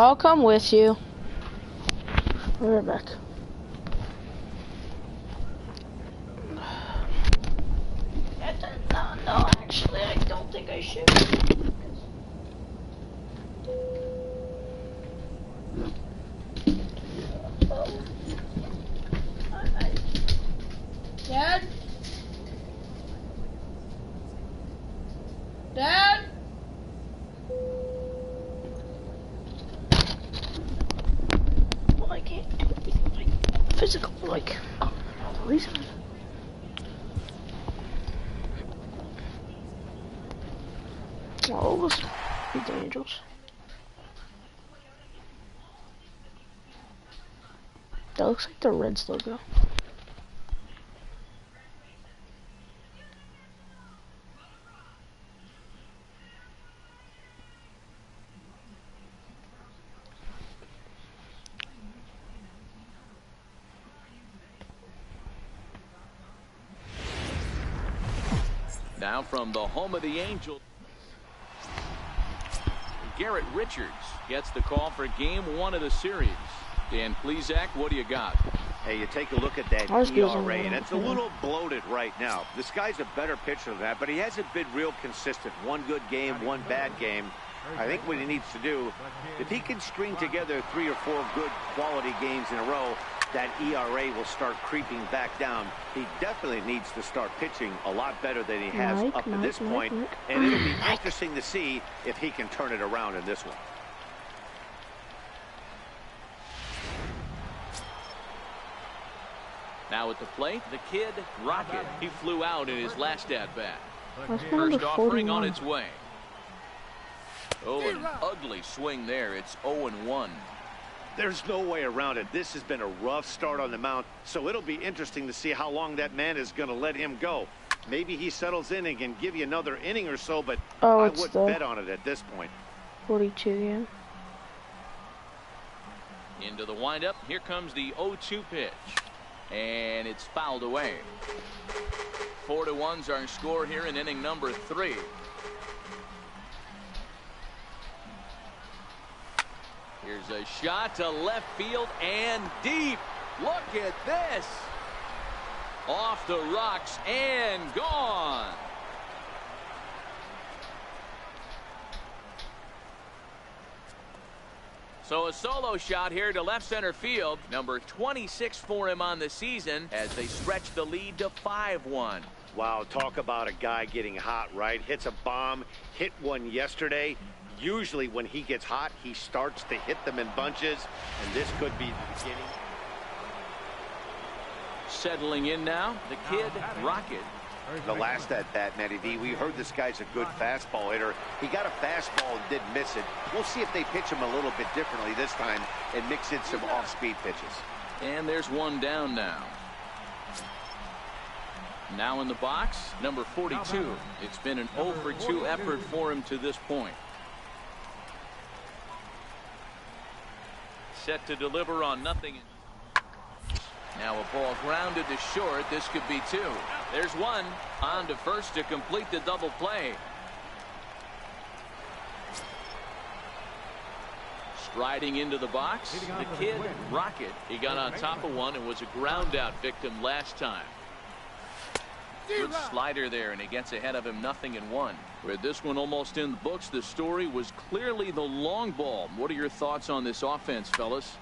I'll come with you. I'll be right back. No, actually, I don't think I should. Dad? Dad? Well, I can't do anything like physical, like the reason. Oh, let's beat the Angels. That looks like the Reds logo. Now from the home of the Angels, Garrett Richards gets the call for game 1 of the series. Dan Plesac, what do you got? Hey, you take a look at that ERA, and it's a little bloated right now. This guy's a better pitcher than that, but he hasn't been real consistent. One good game, one bad game. I think what he needs to do, if he can string together 3 or 4 good quality games in a row, that ERA will start creeping back down. He definitely needs to start pitching a lot better than he has up to this point, and it'll be interesting to see if he can turn it around in this one. Now at the plate, the kid, Rocket. He flew out in his last at-bat. First offering on its way. Oh, an ugly swing there. It's 0-1. There's no way around it. This has been a rough start on the mound, so it'll be interesting to see how long that man is going to let him go. Maybe he settles in and can give you another inning or so, but I wouldn't bet on it at this point. 42 again. Into the windup. Here comes the 0-2 pitch. And it's fouled away. 4-1's our score here in inning number 3. Here's a shot to left field and deep. Look at this. Off the rocks and gone. So a solo shot here to left center field. Number 26 for him on the season as they stretch the lead to 5-1. Wow, talk about a guy getting hot, right? Hits a bomb, hit one yesterday. Usually when he gets hot, he starts to hit them in bunches, and this could be the beginning. Settling in now, the kid, Rocket. The last at-bat, Matty V, we heard this guy's a good fastball hitter. He got a fastball and didn't miss it. We'll see if they pitch him a little bit differently this time and mix in some off-speed pitches. And there's one down now. Now in the box, number 42. It's been an 0-for-2 effort for him to this point. Set to deliver on nothing. Now a ball grounded to short. This could be 2. There's one. On to first to complete the double play. Striding into the box, the kid, Rocket. He got on top of one and was a ground out victim last time. Good slider there, and he gets ahead of him 0-1. With this one almost in the books, the story was clearly the long ball. What are your thoughts on this offense, fellas?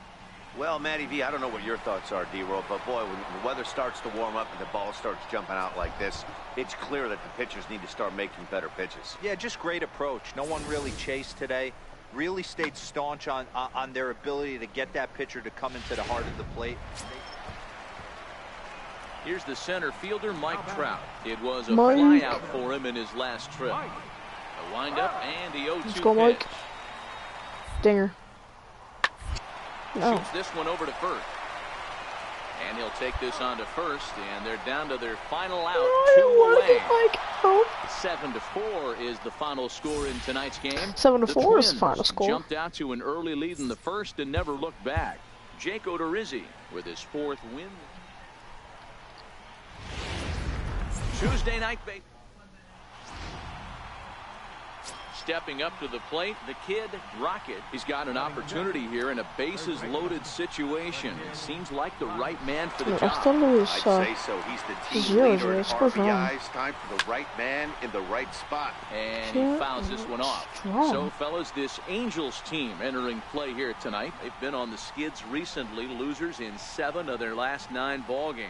Well, Matty V, I don't know what your thoughts are, D-Roll, but boy, when the weather starts to warm up and the ball starts jumping out like this, it's clear that the pitchers need to start making better pitches. Yeah, just great approach. No one really chased today. Really stayed staunch on their ability to get that pitcher to come into the heart of the plate. Here's the center fielder, Mike Trout. It was a fly out for him in his last trip. The windup and the 0-2 Let's go, pitch. Mike. Dinger. No. Shoots this one over to first. And he'll take this on to first, and they're down to their final out, 2 away. 7-4 is the final score in tonight's game. 7-4 is the final score. Jumped out to an early lead in the first and never looked back. Jake Odorizzi with his 4th win. Tuesday night baseball. Stepping up to the plate, the kid, Rocket. He's got an opportunity here in a bases-loaded situation. It seems like the right man for the job. I'd say so. He's the team leader in RBIs. Time for the right man in the right spot. And he fouls this one off. So, fellas, this Angels team entering play here tonight. They've been on the skids recently, losers in 7 of their last 9 ball games.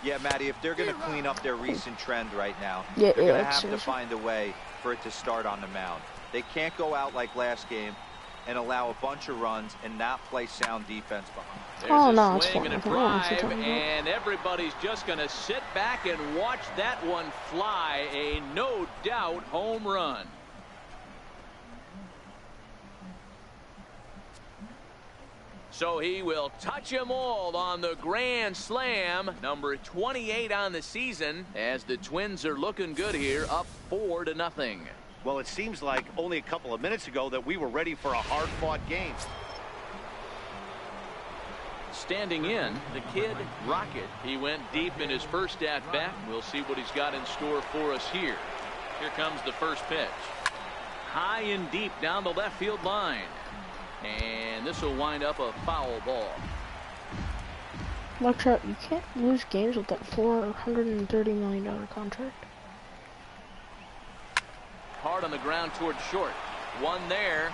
Yeah, Matty, if they're going to clean up their recent trend right now, they're going to have to find a way for it to start on the mound. They can't go out like last game and allow a bunch of runs and not play sound defense behind. There's a swing and a drive, and everybody's just going to sit back and watch that one fly. A no-doubt home run. So he will touch them all on the grand slam, number 28 on the season, as the Twins are looking good here, up 4-0. Well, it seems like only a couple of minutes ago that we were ready for a hard-fought game. Standing in, the kid, Rocket. He went deep in his first at-bat. We'll see what he's got in store for us here. Here comes the first pitch. High and deep down the left field line. And this will wind up a foul ball. Mugshot, you can't lose games with that $430 million contract. Hard on the ground towards short. One there.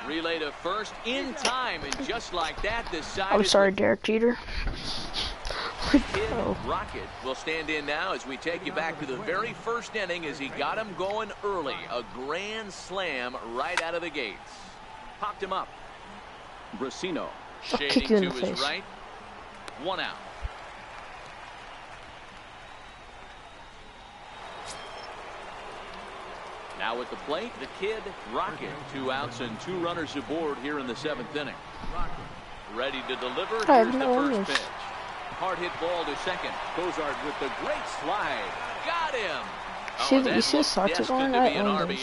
Relay to first in time. And just like that, decided. I'm sorry, Derek Jeter. Kid Rocket will stand in now as we take you back to the very first inning as he got him going early. A grand slam right out of the gates. Popped him up. Brasino shading to his right. 1 out. Now at the plate, the kid, Rocket. 2 outs and 2 runners aboard here in the 7th inning. Ready to deliver. Here's the first pitch. Hard hit ball to second. Cozart with the great slide. Got him. You see the starts going on?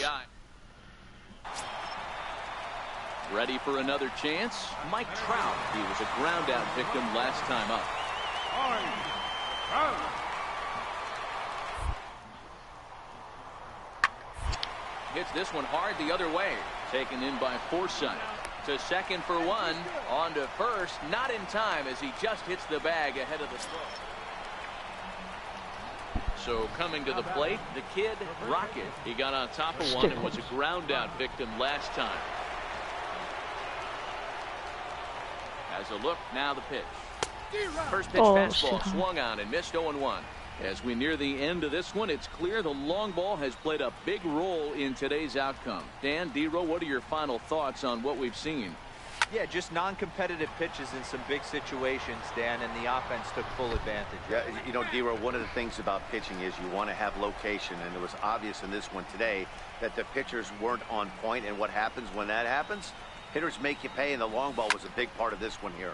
Ready for another chance. Mike Trout. He was a ground out victim last time up. Hits this one hard the other way. Taken in by Forsythe. To second for 1. On to first. Not in time as he just hits the bag ahead of the throw. So coming to the plate, the kid, Rocket. He got on top of one and was a ground out victim last time. As a look, now the pitch. First pitch fastball swung on and missed 0-1. As we near the end of this one, it's clear the long ball has played a big role in today's outcome. Dan, D-Row, what are your final thoughts on what we've seen? Yeah, just non-competitive pitches in some big situations, Dan, and the offense took full advantage. Yeah, you know, D-Row, one of the things about pitching is you want to have location, and it was obvious in this one today that the pitchers weren't on point, and what happens when that happens? Hitters make you pay, and the long ball was a big part of this one here.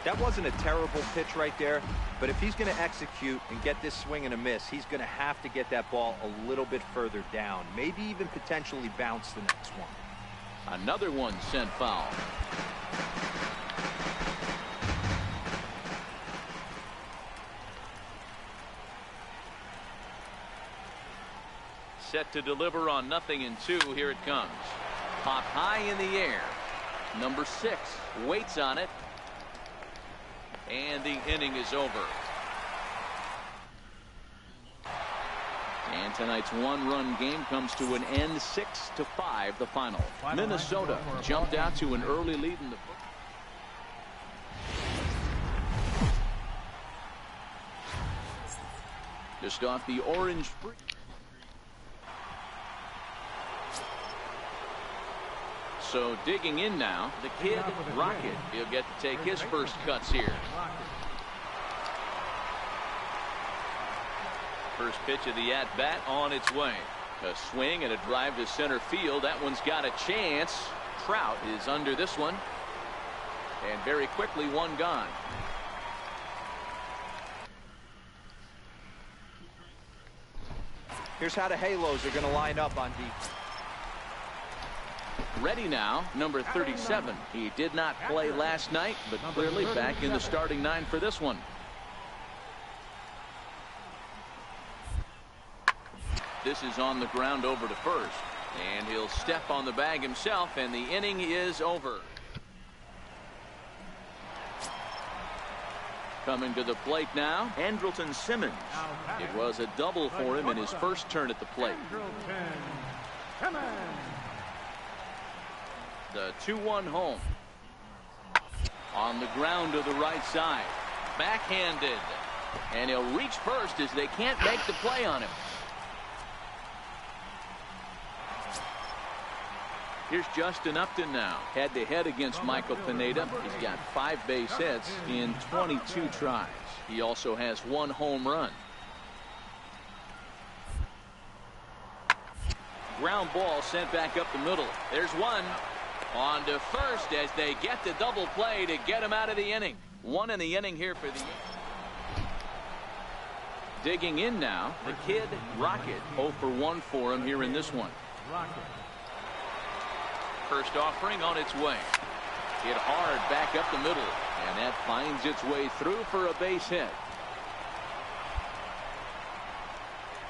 That wasn't a terrible pitch right there, but if he's going to execute and get this swing and a miss, he's going to have to get that ball a little bit further down, maybe even potentially bounce the next one. Another one sent foul. Set to deliver on 0-2. Here it comes. Pop high in the air. Number 6 waits on it. And the inning is over. And tonight's 1-run game comes to an end, 6-5 the final. Minnesota jumped out to an early lead in the book. Just off the orange free. So digging in now, the kid, Rocket. He'll get to take his first cuts here. First pitch of the at-bat on its way. A swing and a drive to center field. That one's got a chance. Trout is under this one. And very quickly, one gone. Here's how the Halos are going to line up on defense. Ready now, number 37. He did not play last night, but clearly back in the starting 9 for this one. This is on the ground over to first. And he'll step on the bag himself, and the inning is over. Coming to the plate now, Andrelton Simmons. It was a double for him in his first turn at the plate. The 2-1 home. On the ground to the right side. Backhanded. And he'll reach first as they can't make the play on him. Here's Justin Upton now, head-to-head against Michael Pineda. He's got 5 base hits in 22 tries. He also has 1 home run. Ground ball sent back up the middle. There's one. On to first as they get the double play to get him out of the inning. 1 in the inning here for the... Digging in now, the kid, Rocket. 0 for 1 for him here in this one. First offering on its way. Hit hard back up the middle. And that finds its way through for a base hit.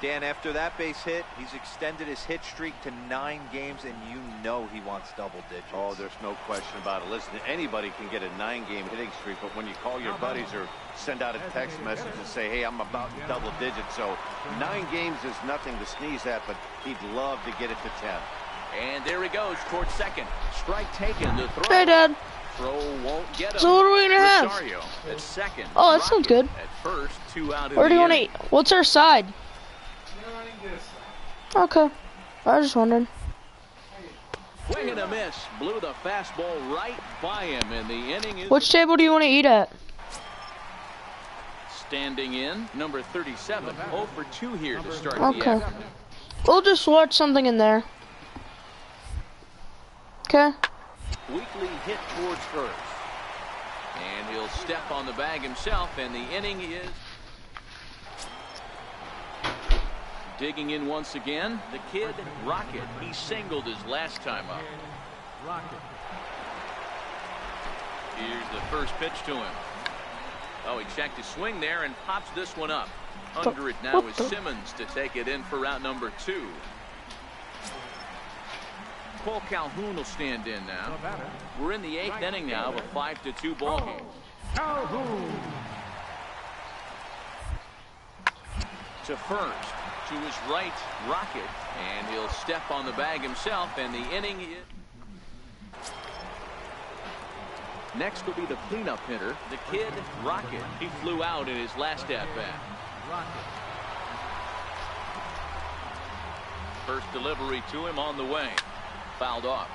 Dan, after that base hit, he's extended his hit streak to 9 games, and you know he wants double digits. Oh, there's no question about it. Listen, anybody can get a 9-game hitting streak, but when you call your buddies or send out a text message and say, hey, I'm about double digits, so 9 games is nothing to sneeze at, but he'd love to get it to 10. And there he goes towards second. Strike taken. The throw. Hey, Dad. Throw won't get him. So what are we gonna have? Rosario at second. Oh, that sounds good. At first, 2 out. Where do you want to eat? What's our side? Okay. I was just wondering. Swing and a miss. Blew the fastball right by him, and the inning is... Which table do you want to eat at? Standing in, number 37. 0 for 2 here to start the Okay. afternoon. We'll just watch something in there. Okay. Weekly hit towards first. And he'll step on the bag himself, and the inning is... Digging in once again, the kid, Rocket. He singled his last time up. Here's the first pitch to him. Oh, he checked his swing there and pops this one up. Under it now is Simmons to take it in for route number 2. Cole Calhoun will stand in now. We're in the 8th inning now of a 5-2 ball game. To first. To his right, Rocket, and he'll step on the bag himself, and the inning is... Next will be the cleanup hitter, the kid, Rocket. He flew out in his last at-bat. First delivery to him on the way. Fouled off.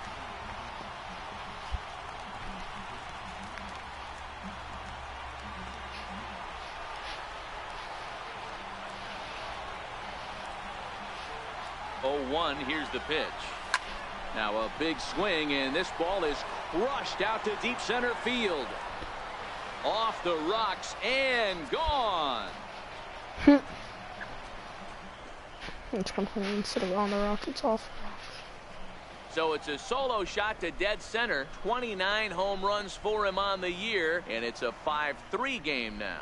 Here's the pitch. Now a big swing, and this ball is crushed out to deep center field. Off the rocks and gone. It's one thing instead of on the rocks, it's off. So it's a solo shot to dead center. 29 home runs for him on the year, and it's a 5-3 game now.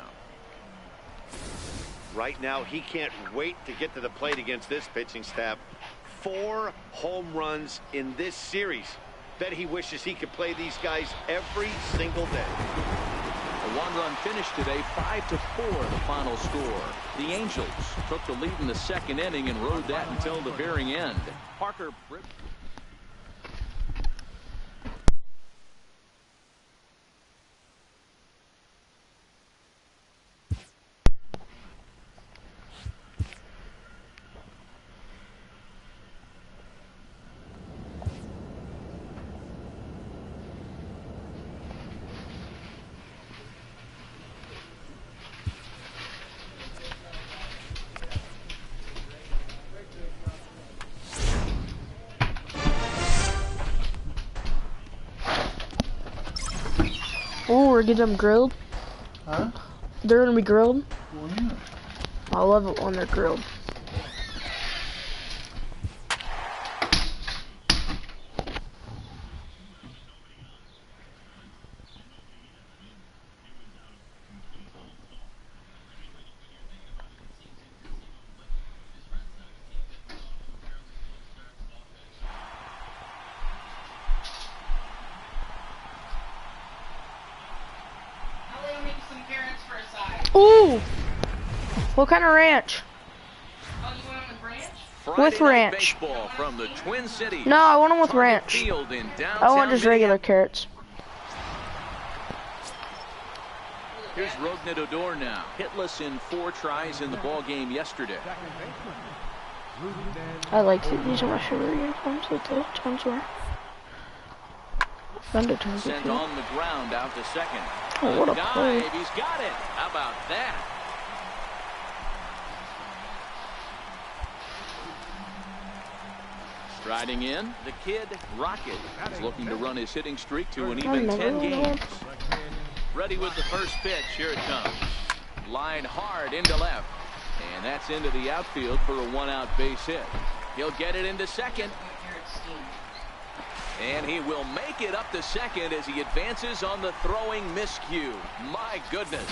Right now, he can't wait to get to the plate against this pitching staff. 4 home runs in this series. Bet he wishes he could play these guys every single day. A 1-run finish today, 5-4 the final score. The Angels took the lead in the 2nd inning and rode that until the very end. Parker... Oh, we're getting them grilled. Huh? They're gonna be grilled. Well, yeah. I love it when they're grilled. Ooh! What kind of ranch? Oh, you want them with ranch? With ranch. From the Twin Cities. No, I want them with ranch. I want just regular carrots. Here's Rougned Odor now. Hitless in 4 tries in the ball game yesterday. I like it. These are my favorite uniforms with the times where Thunder turns sent on the ground out to second. Oh, what a play. He's got it. How about that? Striding in, the kid, Rocket, is looking to run his hitting streak to an even 10 games. Ready with the first pitch. Here it comes. Line hard into left. And that's into the outfield for a 1-out base hit. He'll get it into second. And he will make it up to second as he advances on the throwing miscue. My goodness.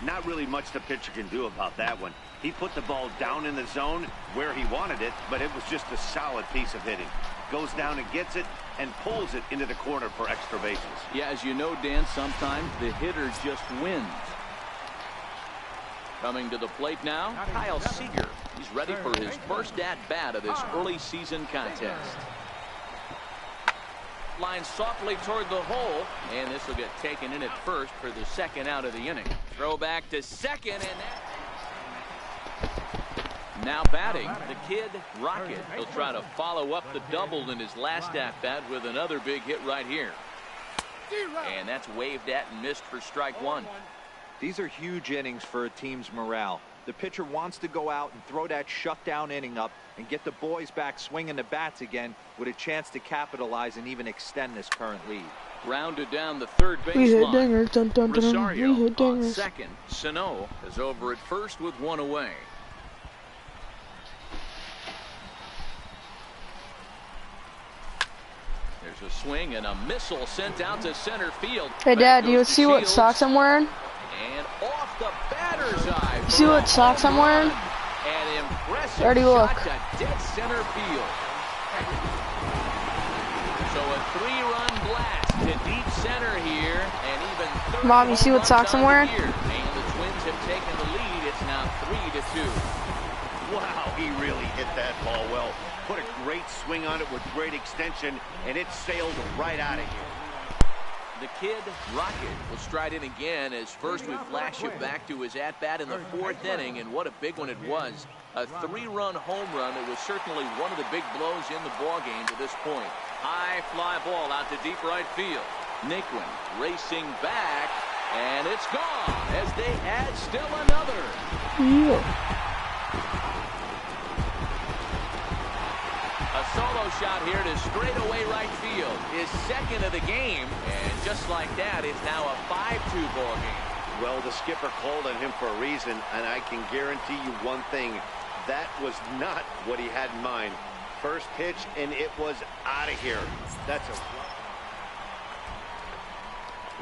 Not really much the pitcher can do about that one. He put the ball down in the zone where he wanted it, but it was just a solid piece of hitting. Goes down and gets it and pulls it into the corner for extra bases. Yeah, as you know, Dan, sometimes the hitter just wins. Coming to the plate now, Kyle Seager. He's ready for his first at-bat of this early season contest. Line softly toward the hole, and this will get taken in at first for the second out of the inning. Throw back to second, and that... Now batting, the kid, Rocket. He'll try to follow up the double in his last at-bat with another big hit right here. And that's waved at and missed for strike one. These are huge innings for a team's morale. The pitcher wants to go out and throw that shutdown inning up and get the boys back swinging the bats again with a chance to capitalize and even extend this current lead. Rounded down the third base We hit line. dingers. Dun, dun, dun. Rosario We hit on dingers. second. Sano is over at first with 1 away. There's a swing and a missile sent out to center field. Hey, Dad, do you see what socks I'm wearing? And off the batter's eye. You see what socks I'm wearing? An impressive Already look. shot to dead center field. So a 3-run blast to deep center here, and even Mom, you see what socks I'm wearing? And the Twins have taken the lead. It's now 3-2. Wow, he really hit that ball well. Put a great swing on it with great extension, and it sailed right out of here. The kid, Rocket, will stride in again as first we flash you back to his at-bat in the 4th inning, and what a big one it was. A 3-run home run. It was certainly one of the big blows in the ballgame to this point. High fly ball out to deep right field. Naquin racing back, and it's gone as they add still another. Yeah. A solo shot here to straightaway right field. His second of the game, and just like that, it's now a 5-2 ball game. Well, the skipper called on him for a reason, and I can guarantee you one thing. That was not what he had in mind. First pitch, and it was out of here. That's a...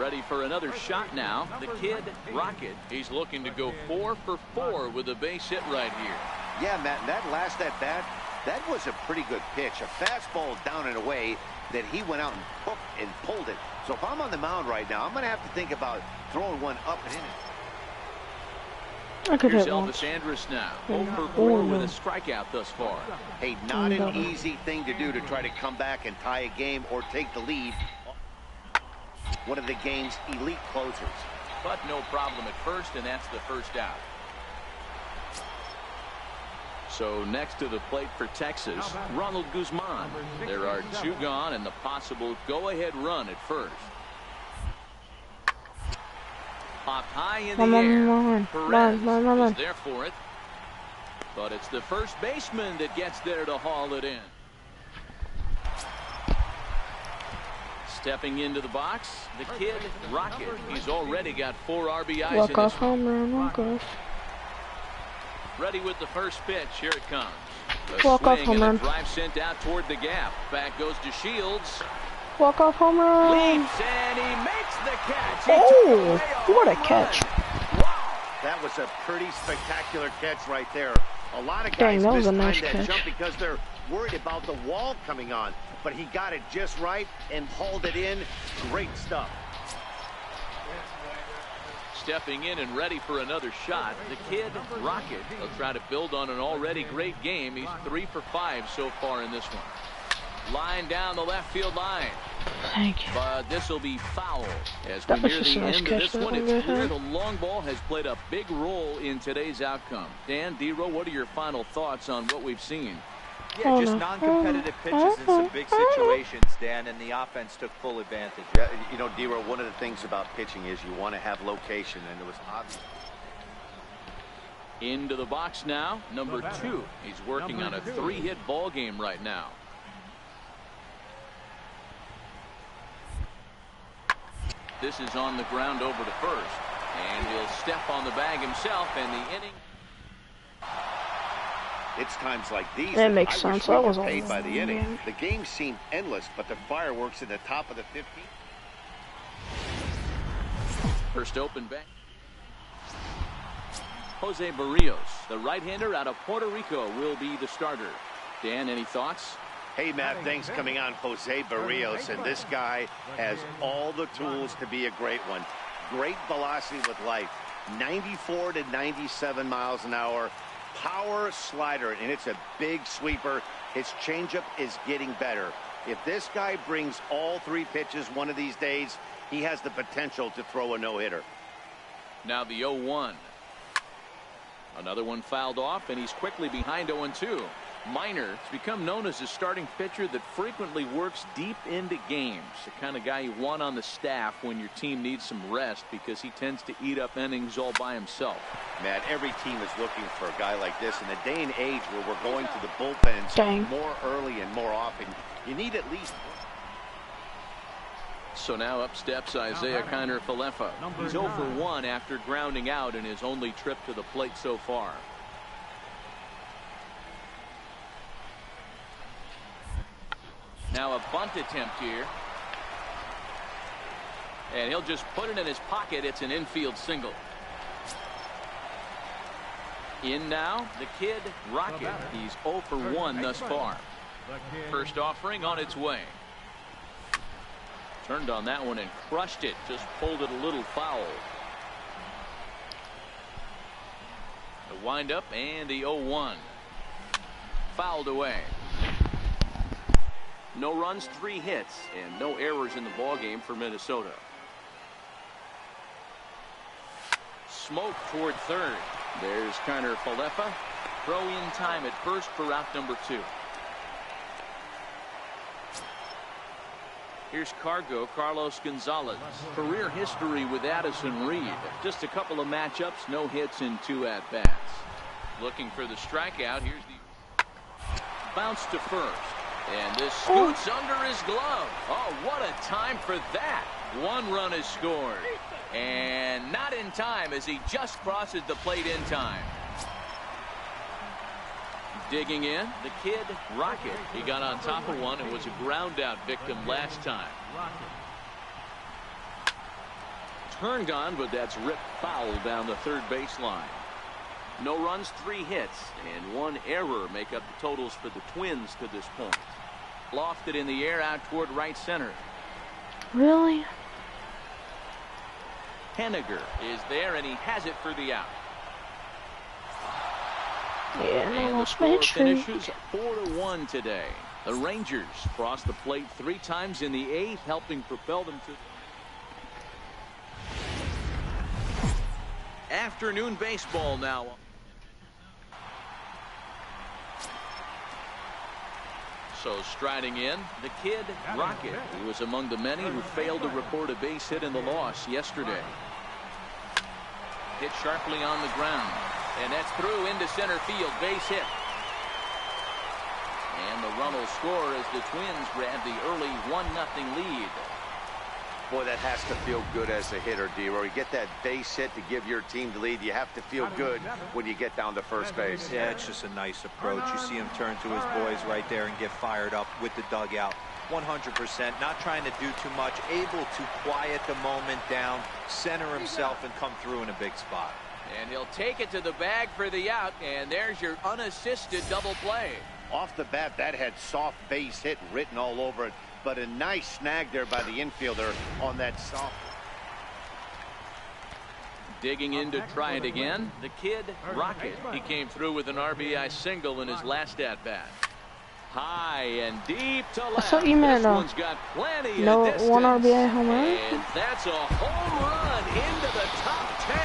Ready for another shot now. The kid, Rocket. He's looking to go 4 for 4 with a base hit right here. Yeah, Matt, that last at-bat, that was a pretty good pitch. A fastball down and away that he went out and hooked and pulled it. So if I'm on the mound right now, I'm going to have to think about throwing one up and in it. I could Here's hit once. Elvis Andrus now. 0 for 4 with a strikeout thus far. Hey, not an easy thing to do to try to come back and tie a game or take the lead. One of the game's elite closers. But no problem at first, and that's the first out. So next to the plate for Texas, Ronald Guzman. There are 2 gone and the possible go-ahead run at first. Popped high in the air. Perez is there for it. But it's the first baseman that gets there to haul it in. Stepping into the box, the kid, Rocket. He's already got 4 RBIs Walk in off this home run, walk off. Ready with the first pitch. Here it comes. Walk off home run. Drive sent out toward the gap. Back goes to Shields. Walk off home run. Leaps and he makes the catch. Oh, what a catch. Wow, that was a pretty spectacular catch right there. A lot of Dang, guys that was miss a nice that catch. jump because they're worried about the wall coming on. But he got it just right and hauled it in. Great stuff. stepping in and ready for another shot. The kid, Rocket, will try to build on an already great game. He's 3 for 5 so far in this one. Line down the left field line. Thank you. But this will be foul. As we near the end of this one, it's clear the long ball has played a big role in today's outcome. Dan, D-Row, what are your final thoughts on what we've seen? Yeah, just non-competitive pitches in some big situations, Dan, and the offense took full advantage. Yeah, you know, D-Row, one of the things about pitching is you want to have location, and it was obvious. Into the box now, number 2. He's working on a 3-hit ball game right now. This is on the ground over to first, and he'll step on the bag himself, and the inning. It's times like these that makes sense. That was paid by the inning. The game seemed endless, but the fireworks at the top of the 15th. First open back. Jose Barrios, the right-hander out of Puerto Rico, will be the starter. Dan, any thoughts? Hey, Matt, thanks coming on Jose Barrios, and this guy has all the tools to be a great one. Great velocity with life, 94 to 97 miles an hour. Power slider, and it's a big sweeper. His changeup is getting better. If this guy brings all 3 pitches one of these days, he has the potential to throw a no-hitter. Now the 0-1. Another one fouled off, and he's quickly behind 0-2. Minor has become known as a starting pitcher that frequently works deep into games. The kind of guy you want on the staff when your team needs some rest, because he tends to eat up innings all by himself. Matt, every team is looking for a guy like this in a day and age where we're going to the bullpens more early and more often. You need at least. So now up steps Isaiah Kiner-Falefa. He's 0 for 1 after grounding out in his only trip to the plate so far. Now a bunt attempt here. And he'll just put it in his pocket. It's an infield single. In now, the kid, Rocket. He's 0 for 1 thus far. First offering on its way. Turned on that one and crushed it. Just pulled it a little foul. The windup and the 0-1. Fouled away. No runs, 3 hits, and no errors in the ballgame for Minnesota. Smoke toward third. There's Kiner-Falefa. Throw in time at first for out number 2. Here's Carlos Gonzalez. Career history with Addison Reed. Just a couple of matchups, no hits in 2 at-bats. Looking for the strikeout. Here's the bounce to first. And this scoots under his glove. Oh, what a time for that. 1 run is scored. And not in time as he just crosses the plate in time. Digging in, the kid, Rocket. He got on top of one and was a ground out victim last time. Turned on, but that's ripped foul down the third baseline. No runs, 3 hits, and 1 error make up the totals for the Twins to this point. Lofted in the air out toward right center. Really? Henniger is there, and he has it for the out. Yeah, and the score finishes 4-1 today. The Rangers crossed the plate 3 times in the 8th, helping propel them to afternoon baseball now. So striding in, the kid, Rocket. He was among the many who failed to record a base hit in the loss yesterday. Hit sharply on the ground. And that's through into center field. Base hit. And the run will score as the Twins grab the early 1-0 lead. Boy, that has to feel good as a hitter, D-Row. You get that base hit to give your team the lead. You have to feel good when you get down to first base. Yeah, it's just a nice approach. You see him turn to his boys right there and get fired up with the dugout. 100%, not trying to do too much, able to quiet the moment down, center himself, and come through in a big spot. And he'll take it to the bag for the out, and there's your unassisted double play. Off the bat, that had soft base hit written all over it, but a nice snag there by the infielder on that soft. Digging in to try it again, the kid Rocket. He came through with an RBI single in his last at-bat. High and deep to left. I thought you meant this one's got plenty no of distance. 1 RBI home run. And that's a home run into the top 10.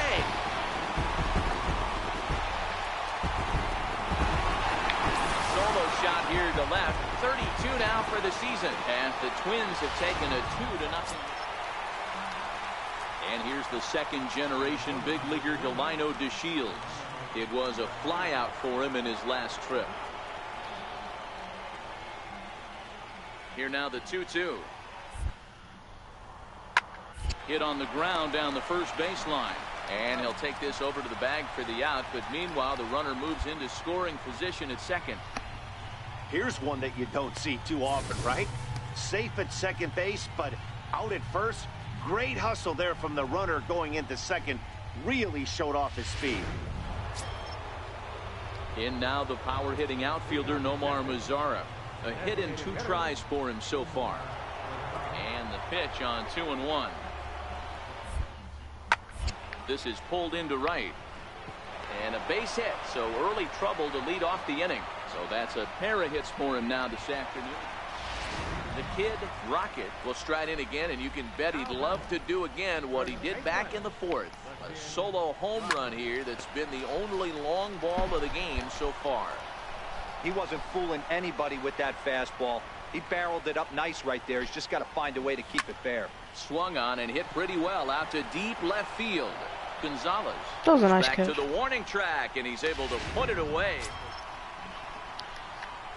Solo shot here to left. 32 now for the season. And the Twins have taken a 2-0. And here's the second-generation big leaguer Delino DeShields. It was a flyout for him in his last trip. Here now the 2-2. Hit on the ground down the first baseline. And he'll take this over to the bag for the out. But meanwhile, the runner moves into scoring position at second. Here's one that you don't see too often, right? Safe at second base, but out at first. Great hustle there from the runner going into second. Really showed off his speed. In now the power-hitting outfielder Nomar Mazara. A hit in 2 tries for him so far. And the pitch on 2-1. This is pulled into right. And a base hit, so early trouble to lead off the inning. So that's a pair of hits for him now this afternoon. The kid Rocket will stride in again, and you can bet he'd love to do again what he did back in the 4th. A solo home run here that's been the only long ball of the game so far. He wasn't fooling anybody with that fastball. He barreled it up nice right there. He's just got to find a way to keep it fair. Swung on and hit pretty well out to deep left field. Gonzalez That was a nice back catch. to the warning track, and he's able to put it away.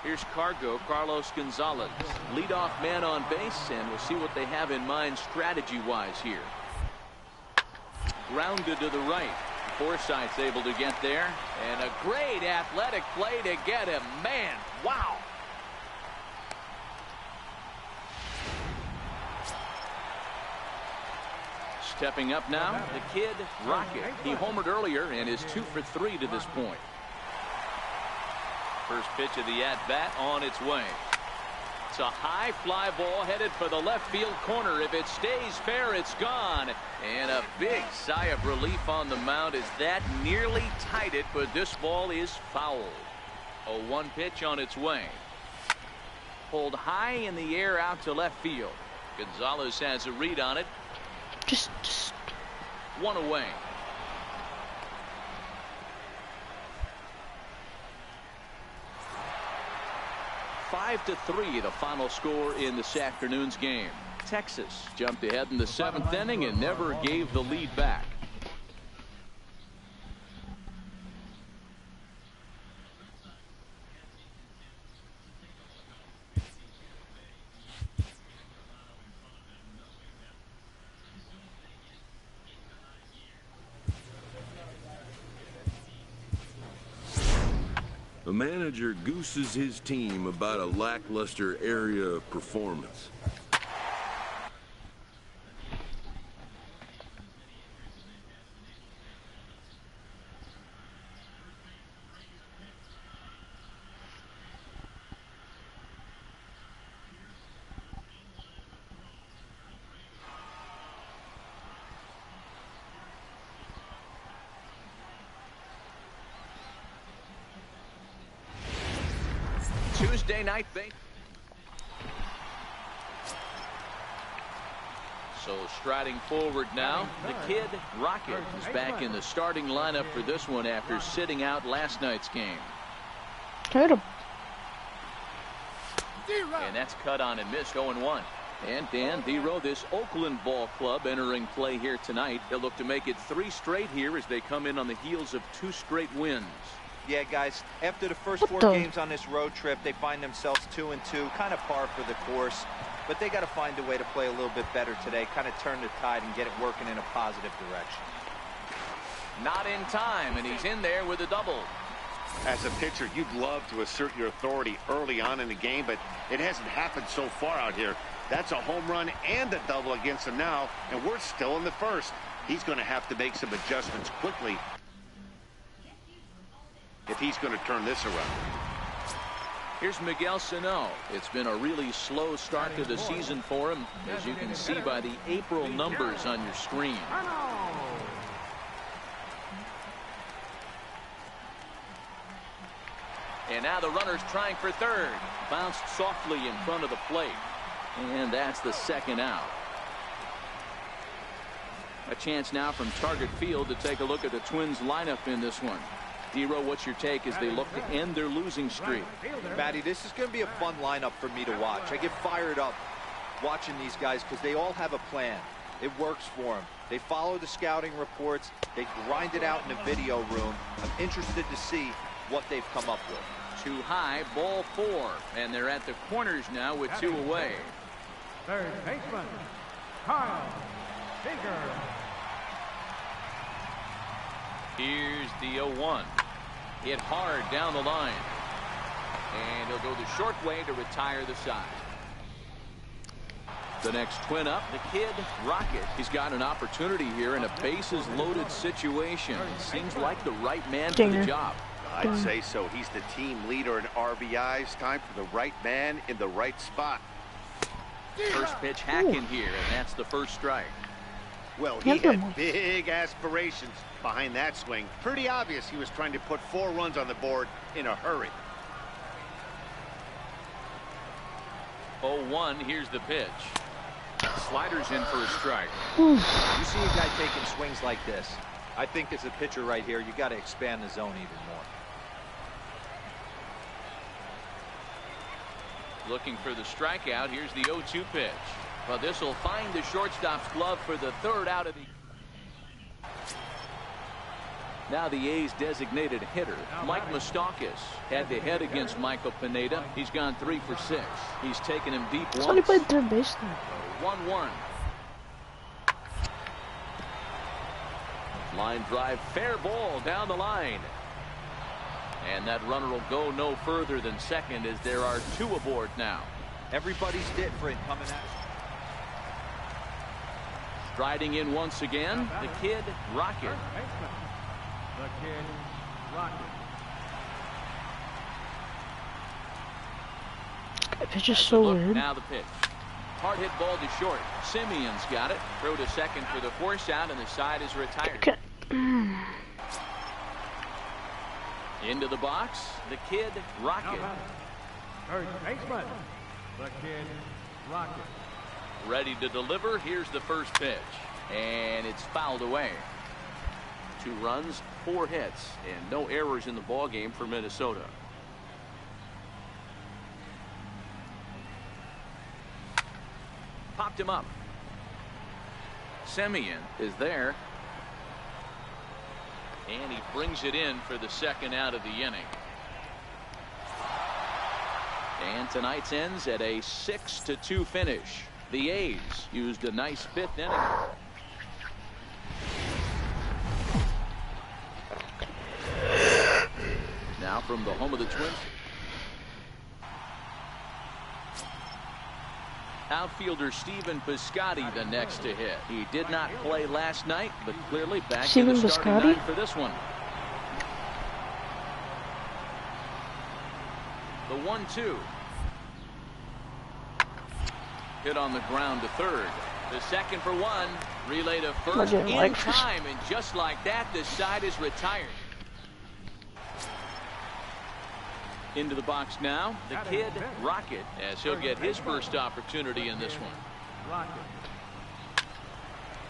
Here's Carlos Gonzalez, leadoff man on base, and we'll see what they have in mind strategy-wise here. Grounded to the right. Forsythe's able to get there, and a great athletic play to get him. Man, wow. Stepping up now, the kid Rocket. He homered earlier and is 2 for 3 to this point. First pitch of the at-bat on its way. It's a high fly ball headed for the left field corner. If it stays fair, it's gone. And a big sigh of relief on the mound as that nearly tied it, but this ball is fouled. A 1 pitch on its way. Pulled high in the air out to left field. Gonzalez has a read on it. Just 1 away. Five to 3, the final score in this afternoon's game. Texas jumped ahead in the 7th inning and never gave the lead back. A manager gooses his team about a lackluster area of performance. Tuesday night base. So striding forward now, the kid Rocket is back in the starting lineup for this one after sitting out last night's game. hit him. And that's cut on and missed. 0-1. And Dan Dero, this Oakland ball club entering play here tonight. They'll look to make it 3 straight here as they come in on the heels of 2 straight wins. Yeah, guys, after the first 4 games on this road trip, they find themselves 2-2, kind of par for the course. But they got to find a way to play a little bit better today, kind of turn the tide and get it working in a positive direction. Not in time, and he's in there with a double. As a pitcher, you'd love to assert your authority early on in the game, but it hasn't happened so far out here. That's a home run and a double against him now, and we're still in the first. He's going to have to make some adjustments quickly if he's going to turn this around. Here's Miguel Sano. It's been a really slow start to the season for him, as you can see by the April numbers on your screen. And now the runner's trying for third. Bounced softly in front of the plate. And that's the second out. A chance now from Target Field to take a look at the Twins lineup in this one. Dero, what's your take as they look to end their losing streak? Matty, this is going to be a fun lineup for me to watch. I get fired up watching these guys because they all have a plan. It works for them. They follow the scouting reports. They grind it out in the video room. I'm interested to see what they've come up with. Too high, ball 4. And they're at the corners now with 2 away. Third baseman, Kyle Seager. Here's the 0-1. Hit hard down the line. And he'll go the short way to retire the side. The next twin up, the kid, Rocket. He's got an opportunity here in a bases-loaded situation. Seems like the right man for the job. I'd say so. He's the team leader in RBIs. Time for the right man in the right spot. First pitch hacking here, and that's the first strike. Well, he had big aspirations behind that swing. Pretty obvious he was trying to put 4 runs on the board in a hurry. 0-1, here's the pitch. Sliders in for a strike. You see a guy taking swings like this. I think as a pitcher right here, you got to expand the zone even more. Looking for the strikeout. Here's the 0-2 pitch. But this will find the shortstop's glove for the third out of the. Now the A's designated hitter, Mike Moustakas, had the head against Michael Pineda. He's gone 3 for 6. He's taken him deep once. He played third base now. 1-1. Line drive, fair ball down the line. And that runner will go no further than second as there are 2 aboard now. Everybody's different coming at. Striding in once again, the kid, Rocket. The kid, Rocket. That pitch is so weird. Now the pitch. Hard hit ball to short. Simeon's got it. Throw to second for the force out, and the side is retired. Okay. Into the box, the kid, Rocket. Third baseman, the kid, Rocket. Ready to deliver. Here's the first pitch. And it's fouled away. 2 runs, 4 hits, and no errors in the ball game for Minnesota. Popped him up. Semien is there. And he brings it in for the second out of the inning. And tonight's ends at a 6-2 finish. The A's used a nice 5th inning. Now from the home of the Twins. Outfielder Stephen Piscotty the next to hit. He did not play last night, but clearly back to the starting line for this one. The 1-2. Hit on the ground to third. The second for 1. Relay to first in time, and just like that, the side is retired. Into the box now, the kid, Rocket, as he'll get his first opportunity in this one.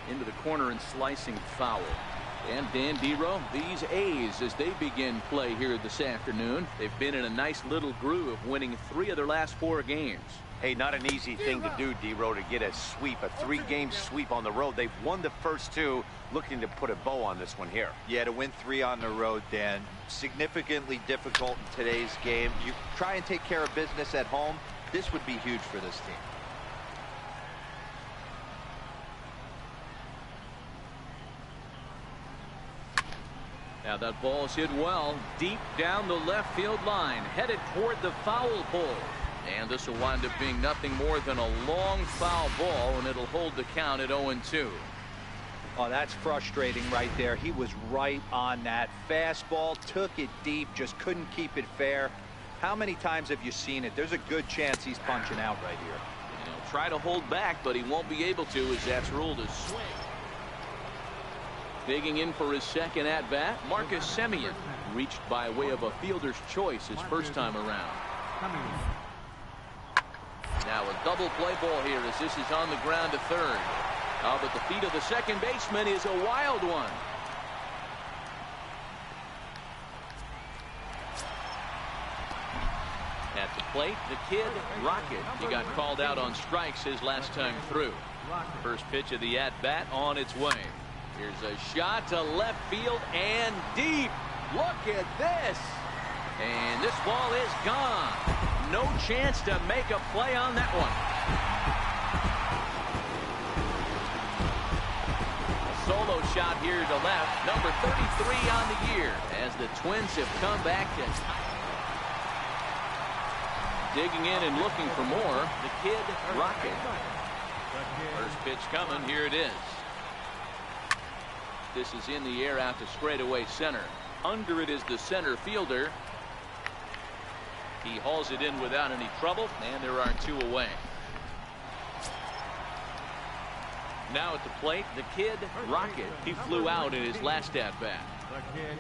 Into the corner and slicing foul. And Dan Dero, these A's, as they begin play here this afternoon, they've been in a nice little groove, winning 3 of their last 4 games. Hey, not an easy thing to do, Dero, to get a sweep, a 3-game sweep on the road. They've won the first 2, looking to put a bow on this one here. Yeah, to win 3 on the road, Dan, significantly difficult in today's game. You try and take care of business at home. This would be huge for this team. Now that ball's hit well, deep down the left field line, headed toward the foul pole. And this will wind up being nothing more than a long foul ball, and it'll hold the count at 0-2. Oh, that's frustrating right there. He was right on that. Fastball, took it deep, just couldn't keep it fair. How many times have you seen it? There's a good chance he's punching out right here. And he'll try to hold back, but he won't be able to, as that's ruled a swing. Digging in for his second at-bat, Marcus Semien. Reached by way of a fielder's choice his first time around. Now a double play ball here as this is on the ground to third. Oh, but the feet of the second baseman is a wild one. At the plate, the kid, Rocket. He got called out on strikes his last time through. First pitch of the at-bat on its way. Here's a shot to left field and deep. Look at this. And this ball is gone. No chance to make a play on that one. A solo shot here to left. Number 33 on the year as the Twins have come back to tie. Digging in and looking for more, the kid, Rocket. First pitch coming. Here it is. This is in the air out to straightaway center. Under it is the center fielder. He hauls it in without any trouble, and there are two away. Now at the plate, the kid, Rocket. He flew out in his last at-bat. The kid,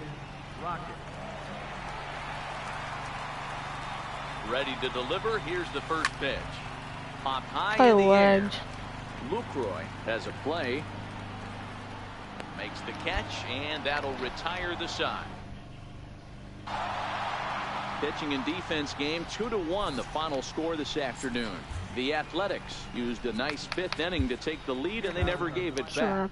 Rocket. Ready to deliver. Here's the first pitch. Popped high in the air. Lucroy has a play. Makes the catch, and that'll retire the side. Pitching and defense game 2-1, the final score this afternoon. The Athletics used a nice fifth inning to take the lead, and they never gave it back.